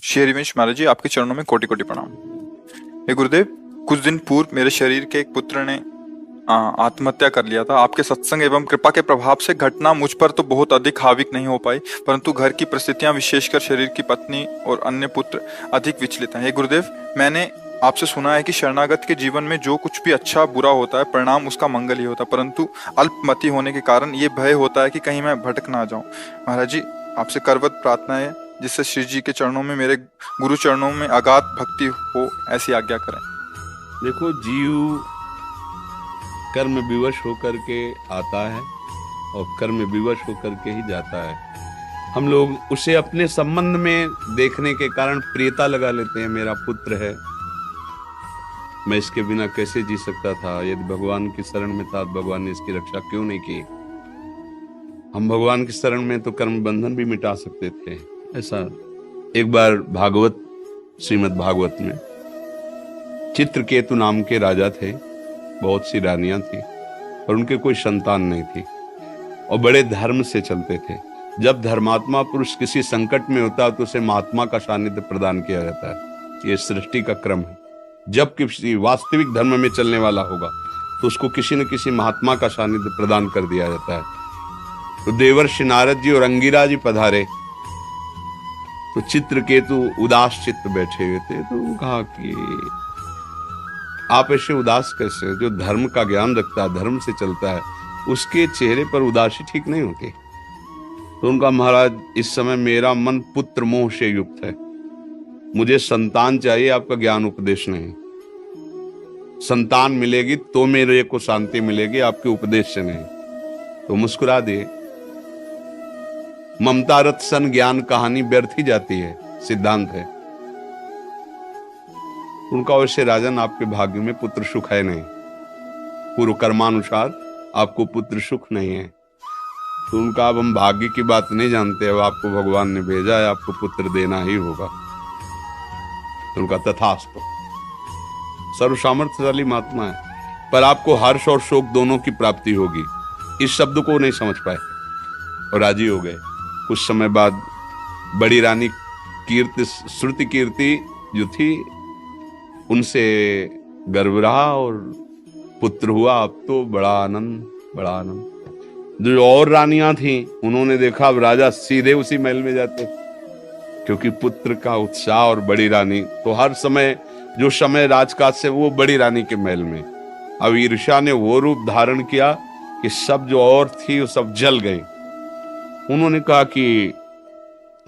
श्री हरिवंश महाराज जी, आपके चरणों में कोटि कोटि प्रणाम। हे गुरुदेव, कुछ दिन पूर्व मेरे शरीर के एक पुत्र ने आत्महत्या कर लिया था। आपके सत्संग एवं कृपा के प्रभाव से घटना मुझ पर तो बहुत अधिक हाविक नहीं हो पाई, परंतु घर की परिस्थितियां, विशेषकर शरीर की पत्नी और अन्य पुत्र अधिक विचलित हैं। हे गुरुदेव, मैंने आपसे सुना है कि शरणागत के जीवन में जो कुछ भी अच्छा बुरा होता है, परिणाम उसका मंगल ही होता है, परंतु अल्पमति होने के कारण ये भय होता है कि कहीं मैं भटक ना जाऊं। महाराज जी, आपसे करवत प्रार्थना है जिससे श्री जी के चरणों में, मेरे गुरु चरणों में अगाध भक्ति हो, ऐसी आज्ञा करें। देखो, जीव कर्म विवश होकर के आता है और कर्म विवश होकर के ही जाता है। हम लोग उसे अपने संबंध में देखने के कारण प्रियता लगा लेते हैं। मेरा पुत्र है, मैं इसके बिना कैसे जी सकता था, यदि भगवान की शरण में था तो भगवान ने इसकी रक्षा क्यों नहीं की। हम भगवान की शरण में तो कर्म बंधन भी मिटा सकते थे। ऐसा एक बार भागवत, श्रीमद् भागवत में चित्रकेतु नाम के राजा थे। बहुत सी रानियां थी और उनके कोई संतान नहीं थी और बड़े धर्म से चलते थे। जब धर्मात्मा पुरुष किसी संकट में होता है तो उसे महात्मा का सानिध्य प्रदान किया जाता है। ये सृष्टि का क्रम है। जब किसी वास्तविक धर्म में चलने वाला होगा तो उसको किसी न किसी महात्मा का सानिध्य प्रदान कर दिया जाता है। तो देवर्षि नारद जी और अंगिरा जी पधारे तो चित्रकेतु उदास चित्त बैठे हुए थे। तो कहा कि आप ऐसे उदास कैसे? जो धर्म का ज्ञान रखता है, धर्म से चलता है, उसके चेहरे पर उदासी ठीक नहीं होती। तो उनका, महाराज, इस समय मेरा मन पुत्र मोह से युक्त है, मुझे संतान चाहिए, आपका ज्ञान उपदेश नहीं। संतान मिलेगी तो मेरे को शांति मिलेगी, आपके उपदेश से नहीं। तो मुस्कुरा दिए। ममता रत सन ज्ञान कहानी व्यर्थ ही जाती है, सिद्धांत है उनका। वैसे राजन, आपके भाग्य में पुत्र सुख है नहीं, पूर्व कर्मानुसार आपको पुत्र सुख नहीं है। तो उनका, अब हम भाग्य की बात नहीं जानते, अब आपको भगवान ने भेजा है, आपको पुत्र देना ही होगा। तो उनका, तथास्तु। सर्व सामर्थ्यशाली महात्मा है, पर आपको हर्ष और शोक दोनों की प्राप्ति होगी। इस शब्द को नहीं समझ पाए और राजी हो गए। कुछ समय बाद बड़ी रानी कीर्ति, श्रुति कीर्ति जो थी, उनसे गर्भ रहा और पुत्र हुआ। अब तो बड़ा आनंद, बड़ा आनंद। जो और रानियां थीं, उन्होंने देखा अब राजा सीधे उसी महल में जाते, क्योंकि पुत्र का उत्साह। और बड़ी रानी तो हर समय, जो समय राजकाज से, वो बड़ी रानी के महल में। अब ईर्ष्या ने वो रूप धारण किया कि सब जो और थी वो सब जल गई। उन्होंने कहा कि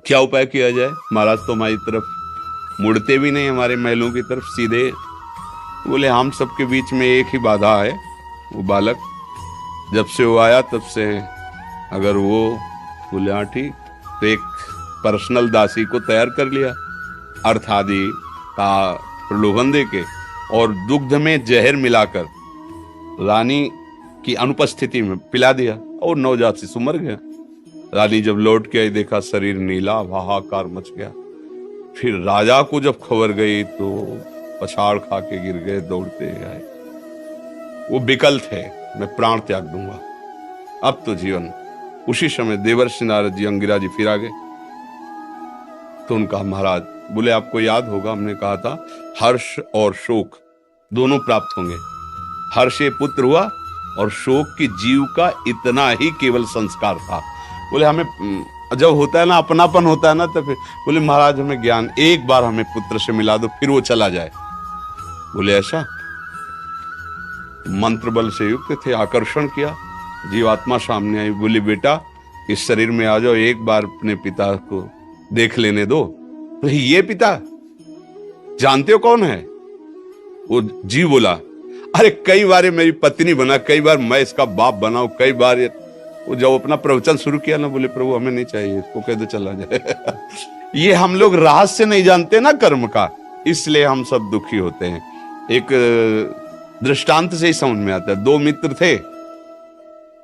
क्या उपाय किया जाए? महाराज तो हमारी तरफ मुड़ते भी नहीं, हमारे महलों की तरफ सीधे। बोले, हम सबके बीच में एक ही बाधा है, वो बालक। जब से वो आया तब से, अगर वो, बोले हाँ ठीक, तो एक पर्सनल दासी को तैयार कर लिया, अर्थ आदि का प्रलोभन देके और दुग्ध में जहर मिलाकर रानी की अनुपस्थिति में पिला दिया और नवजात शिशु मर गया। रानी जब लौट के आई, देखा शरीर नीला, हाहाकार मच गया। फिर राजा को जब खबर गई तो पछाड़ खा के गिर गए, दौड़ते आए। वो विकल थे, मैं प्राण त्याग दूंगा, अब तो जीवन। उसी समय देवर्षि नारद जी, अंगिरा जी फिर आ गए। तो उनका, महाराज, बोले आपको याद होगा हमने कहा था हर्ष और शोक दोनों प्राप्त होंगे। हर्ष ये पुत्र हुआ और शोक की जीव का इतना ही केवल संस्कार था। बोले हमें जब होता है ना, अपनापन होता है ना, तो फिर बोले, महाराज हमें ज्ञान एक बार हमें पुत्र से मिला दो, फिर वो चला जाए। बोले ऐसा? मंत्र बल से युक्त थे, आकर्षण किया, जीवात्मा सामने आई। बोली, बेटा इस शरीर में आ जाओ, एक बार अपने पिता को देख लेने दो। तो ये पिता जानते हो कौन है? वो जीव बोला, अरे कई बार मेरी पत्नी बना, कई बार मैं इसका बाप बनाऊं, कई बार। वो जब अपना प्रवचन शुरू किया ना, बोले प्रभु हमें नहीं चाहिए, इसको कह दो चला जाए। ये हम लोग रहस्य नहीं जानते ना कर्म का, इसलिए हम सब दुखी होते हैं। एक दृष्टांत से ही समझ में आता है। दो मित्र थे,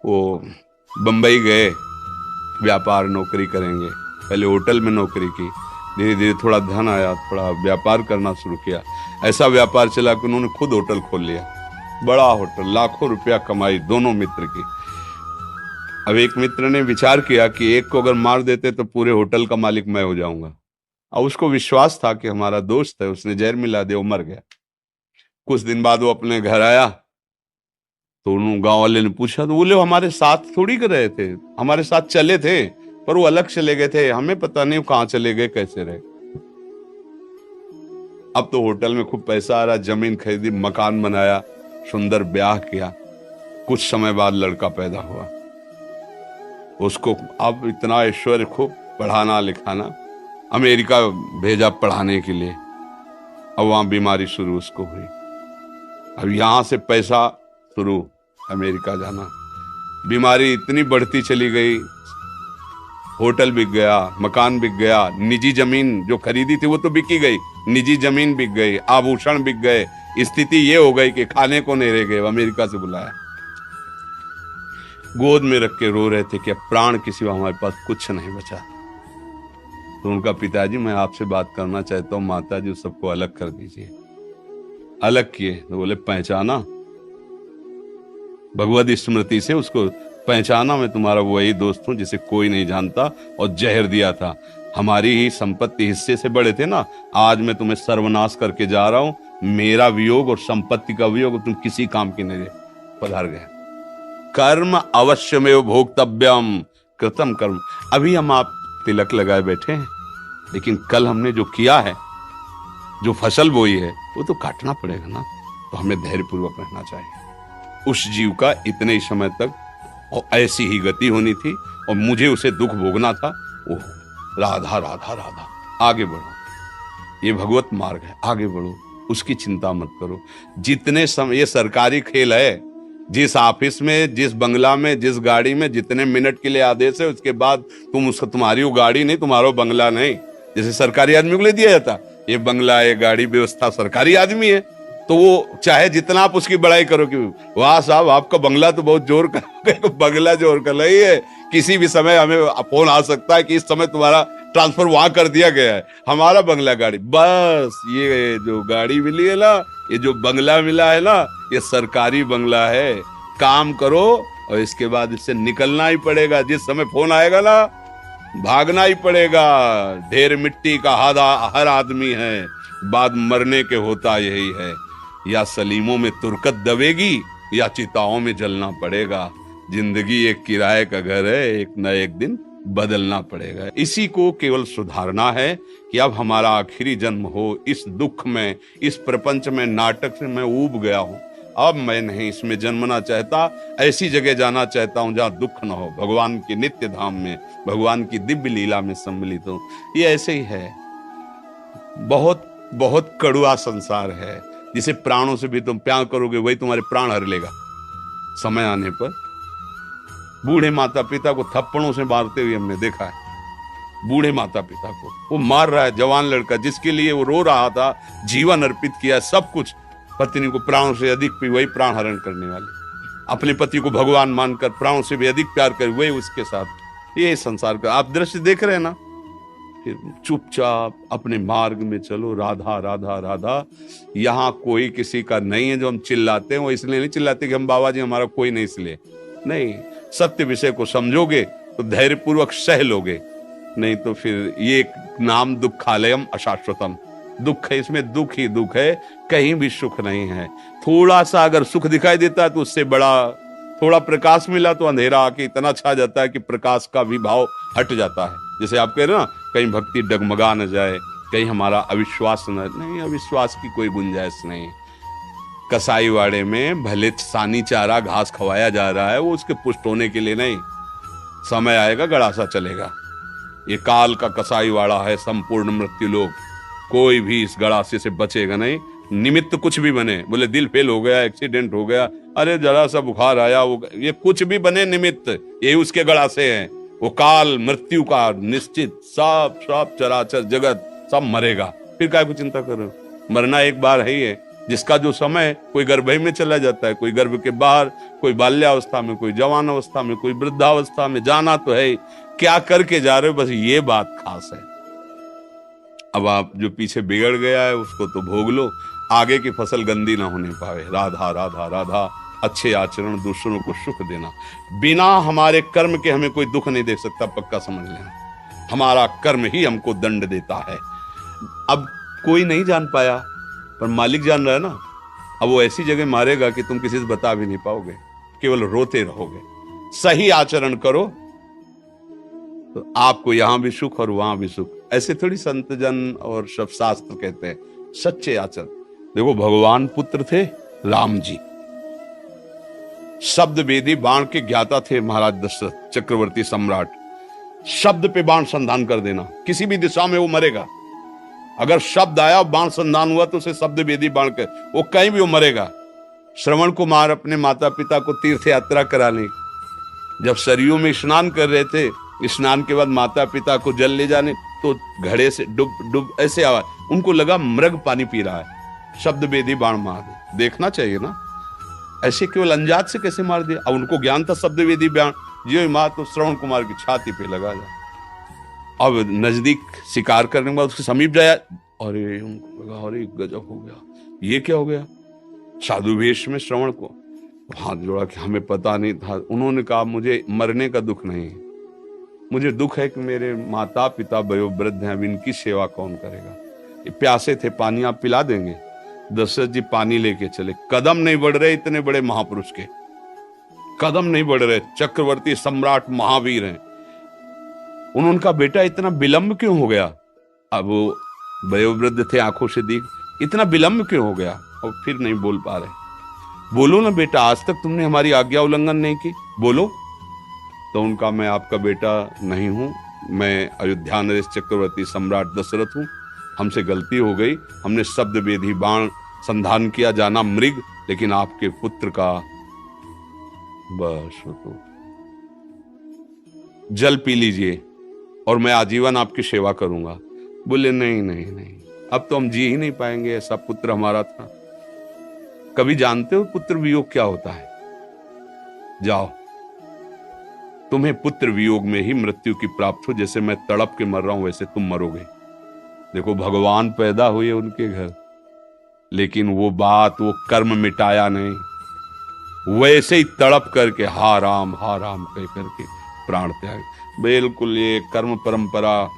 वो बंबई गए, व्यापार नौकरी करेंगे। पहले होटल में नौकरी की, धीरे धीरे थोड़ा धन आया, थोड़ा व्यापार करना शुरू किया। ऐसा व्यापार चला कि उन्होंने खुद होटल खोल लिया, बड़ा होटल, लाखों रुपया कमाई दोनों मित्र की। अब एक मित्र ने विचार किया कि एक को अगर मार देते तो पूरे होटल का मालिक मैं हो जाऊंगा। और उसको विश्वास था कि हमारा दोस्त है, उसने जहर मिला दिया, वो मर गया। कुछ दिन बाद वो अपने घर आया तो उन गांव वाले ने पूछा, तो बोले हमारे साथ थोड़ी कर रहे थे, हमारे साथ चले थे पर वो अलग चले गए थे, हमें पता नहीं कहां चले गए, कैसे रहे। अब तो होटल में खूब पैसा आ रहा, जमीन खरीदी, मकान बनाया, सुंदर ब्याह किया। कुछ समय बाद लड़का पैदा हुआ, उसको अब इतना ऐश्वर्य, खूब पढ़ाना लिखाना, अमेरिका भेजा पढ़ाने के लिए। अब वहां बीमारी शुरू उसको हुई, अब यहां से पैसा शुरू, अमेरिका जाना, बीमारी इतनी बढ़ती चली गई, होटल बिक गया, मकान बिक गया, निजी जमीन जो खरीदी थी वो तो बिकी गई, निजी जमीन बिक गई, आभूषण बिक गए। स्थिति ये हो गई कि खाने को नहीं रह गए, अमेरिका से बुलाया, गोद में रख के रो रहे थे कि अब प्राण के सिवा हमारे पास कुछ नहीं बचा। तो उनका पिताजी, मैं आपसे बात करना चाहता हूँ, माता जी सबको अलग कर दीजिए। अलग किए तो बोले पहचाना, भगवत स्मृति से उसको पहचाना, मैं तुम्हारा वही दोस्त हूं जिसे कोई नहीं जानता, और जहर दिया था, हमारी ही संपत्ति हिस्से से बड़े थे ना, आज मैं तुम्हें सर्वनाश करके जा रहा हूं, मेरा वियोग और संपत्ति का वियोग तुम किसी काम की नहीं पधार गए। कर्म अवश्यमेव भोक्तव्यम कृतम कर्म। अभी हम आप तिलक लगाए बैठे हैं, लेकिन कल हमने जो किया है, जो फसल बोई है, वो तो काटना पड़ेगा ना। तो हमें धैर्यपूर्वक रहना चाहिए। उस जीव का इतने ही समय तक और ऐसी ही गति होनी थी, और मुझे उसे दुख भोगना था। वो राधा राधा राधा, आगे बढ़ो, ये भगवत मार्ग है, आगे बढ़ो, उसकी चिंता मत करो। जितने समय, ये सरकारी खेल है, जिस ऑफिस में, जिस बंगला में, जिस गाड़ी में जितने मिनट के लिए आदेश है, उसके बाद तुम उसको, तुम्हारी वो गाड़ी नहीं, तुम्हारा बंगला नहीं। जैसे सरकारी आदमी को ले दिया जाता, ये बंगला, ये गाड़ी, व्यवस्था सरकारी आदमी है, तो वो चाहे जितना आप उसकी बड़ाई करो कि वाह साहब आपका बंगला तो बहुत जोर का बंगला जोर का नहीं है, किसी भी समय हमें फोन आ सकता है कि इस समय तुम्हारा ट्रांसफर वहां कर दिया गया है। हमारा बंगला, गाड़ी, बस ये जो गाड़ी मिली है ना, ये जो बंगला मिला है ना, ये सरकारी बंगला है। काम करो और इसके बाद इससे निकलना ही पड़ेगा। जिस समय फोन आएगा ना, भागना ही पड़ेगा। ढेर मिट्टी का हर आदमी है, बाद मरने के होता यही है, या सलीमों में तुरकत दबेगी या चिताओं में जलना पड़ेगा। जिंदगी एक किराए का घर है, एक न एक दिन बदलना पड़ेगा। इसी को केवल सुधारना है कि अब हमारा आखिरी जन्म हो। इस दुख में, इस प्रपंच में, नाटक से मैं ऊब गया हूं, अब मैं नहीं इसमें जन्मना चाहता। ऐसी जगह जाना चाहता हूं जहां दुख न हो, भगवान के नित्य धाम में, भगवान की दिव्य लीला में सम्मिलित हूं। ये ऐसे ही है, बहुत बहुत कड़ुआ संसार है, जिसे प्राणों से भी तुम प्यार करोगे वही तुम्हारे प्राण हर लेगा समय आने पर। बूढ़े माता पिता को थप्पड़ों से मारते हुए हमने देखा है। बूढ़े माता पिता को वो मार रहा है, जवान लड़का जिसके लिए वो रो रहा था, जीवन अर्पित किया, सब कुछ, पत्नी को प्राणों से अधिक भी वही प्राण हरण करने वाले, अपने पति को भगवान मानकर प्राणों से भी अधिक प्यार कर वही उसके साथ। ये संसार का आप दृश्य देख रहे हैं ना। फिर चुपचाप अपने मार्ग में चलो, राधा राधा राधा। यहाँ कोई किसी का नहीं है। जो हम चिल्लाते हैं वो इसलिए नहीं चिल्लाते कि हम बाबा जी हमारा कोई नहीं, इसलिए नहीं। सत्य विषय को समझोगे तो धैर्यपूर्वक सह लोगे, नहीं तो फिर ये नाम दुखालयम अशाश्वतम, दुख है, इसमें दुख ही दुख है, कहीं भी सुख नहीं है। थोड़ा सा अगर सुख दिखाई देता है तो उससे बड़ा, थोड़ा प्रकाश मिला तो अंधेरा आके इतना छा जाता है कि प्रकाश का भी भाव हट जाता है। जैसे आप कह रहे हो ना, कहीं भक्ति डगमगा न जाए, कहीं हमारा अविश्वास न, नहीं, अविश्वास की कोई गुंजाइश नहीं। कसाई वाड़े में भले सानी चारा घास खवाया जा रहा है, वो उसके पुष्ट होने के लिए नहीं। समय आएगा गड़ासा चलेगा। ये काल का कसाई वाड़ा है, संपूर्ण मृत्यु लोक। कोई भी इस गड़ासे से बचेगा नहीं। निमित्त कुछ भी बने, बोले दिल फेल हो गया, एक्सीडेंट हो गया, अरे जरा सा बुखार आया, वो ये कुछ भी बने निमित्त, यही उसके गड़ासे हैं। वो काल मृत्यु का निश्चित, सब सब चराचर जगत सब मरेगा, फिर काय को चिंता कर रहे हो? मरना एक बार है ही है। जिसका जो समय, कोई गर्भ में चला जाता है, कोई गर्भ के बाहर, कोई बाल्यावस्था में, कोई जवान अवस्था में, कोई वृद्धावस्था में, जाना तो है। क्या करके जा रहे हो, बस ये बात खास है। अब आप जो पीछे बिगड़ गया है उसको तो भोग लो, आगे की फसल गंदी ना होने पावे। राधा राधा राधा। अच्छे आचरण, दूसरों को सुख देना। बिना हमारे कर्म के हमें कोई दुख नहीं दे सकता, पक्का समझ लेना। हमारा कर्म ही हमको दंड देता है। अब कोई नहीं जान पाया, पर मालिक जान रहा है ना। अब वो ऐसी जगह मारेगा कि तुम किसी से बता भी नहीं पाओगे, केवल रोते रहोगे। सही आचरण करो तो आपको यहां भी सुख और वहां भी सुख। ऐसे थोड़ी संत जन और सब शास्त्र कहते हैं, सच्चे आचरण। देखो भगवान पुत्र थे राम जी, शब्द वेदी बाण के ज्ञाता थे महाराज दशरथ चक्रवर्ती सम्राट। शब्द पे बाण संधान कर देना, किसी भी दिशा में वो मरेगा। अगर शब्द आया बाण संधान हुआ तो उसे शब्द वेदी बाण कर, वो कहीं भी वो मरेगा। श्रवण कुमार अपने माता पिता को तीर्थ यात्रा कराने, जब सरयू में स्नान कर रहे थे, स्नान के बाद माता पिता को जल ले जाने, तो घड़े से डुब डुब ऐसे आवाज, उनको लगा मृग पानी पी रहा है, शब्द वेदी बाण मार दे। देखना चाहिए ना, ऐसे केवल अंजात से कैसे मार दिया। अब उनको ज्ञान था शब्द वेदी बाण, जियो मार तो श्रवण कुमार की छाती पे लगा जा। अब नजदीक शिकार करने के बाद उसके समीप जाया, अरे उनको लगा अरे गजब हो गया, ये क्या हो गया। साधु वेश में श्रवण को हाथ जोड़ा कि हमें पता नहीं था। उन्होंने कहा मुझे मरने का दुख नहीं है, मुझे दुख है कि मेरे माता पिता वयोवृद्ध हैं, अब इनकी सेवा कौन करेगा। ये प्यासे थे, पानी आप पिला देंगे। दशरथ जी पानी लेके चले, कदम नहीं बढ़ रहे, इतने बड़े महापुरुष के कदम नहीं बढ़ रहे, चक्रवर्ती सम्राट महावीर हैं। उनका बेटा इतना विलंब क्यों हो गया। अब वो वयोवृद्ध थे, आंखों से दिख, इतना विलंब क्यों हो गया। और फिर नहीं बोल पा रहे। बोलो ना बेटा, आज तक तुमने हमारी आज्ञा उल्लंघन नहीं की, बोलो। तो उनका मैं आपका बेटा नहीं हूं, मैं अयोध्या नरेश चक्रवर्ती सम्राट दशरथ हूं, हमसे गलती हो गई, हमने शब्द वेदी बाण संधान किया, जाना मृग, लेकिन आपके पुत्र का बस तो जल पी लीजिए और मैं आजीवन आपकी सेवा करूंगा। बोले नहीं नहीं नहीं, अब तो हम जी ही नहीं पाएंगे, ऐसा पुत्र हमारा था। कभी जानते हो पुत्र वियोग क्या होता है। जाओ, तुम्हें पुत्र वियोग में ही मृत्यु की प्राप्त हो, जैसे मैं तड़प के मर रहा हूं वैसे तुम मरोगे। देखो भगवान पैदा हुए उनके घर, लेकिन वो बात, वो कर्म मिटाया नहीं, वैसे ही तड़प करके हा राम कह करके प्राण त्याग। बिल्कुल ये कर्म परंपरा,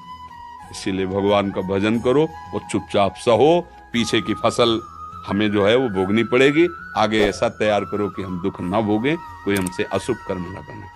इसीलिए भगवान का भजन करो और चुपचाप सहो। पीछे की फसल हमें जो है वो भोगनी पड़ेगी, आगे ऐसा तैयार करो कि हम दुख न भोगें, कोई हमसे अशुभ कर्म न बने।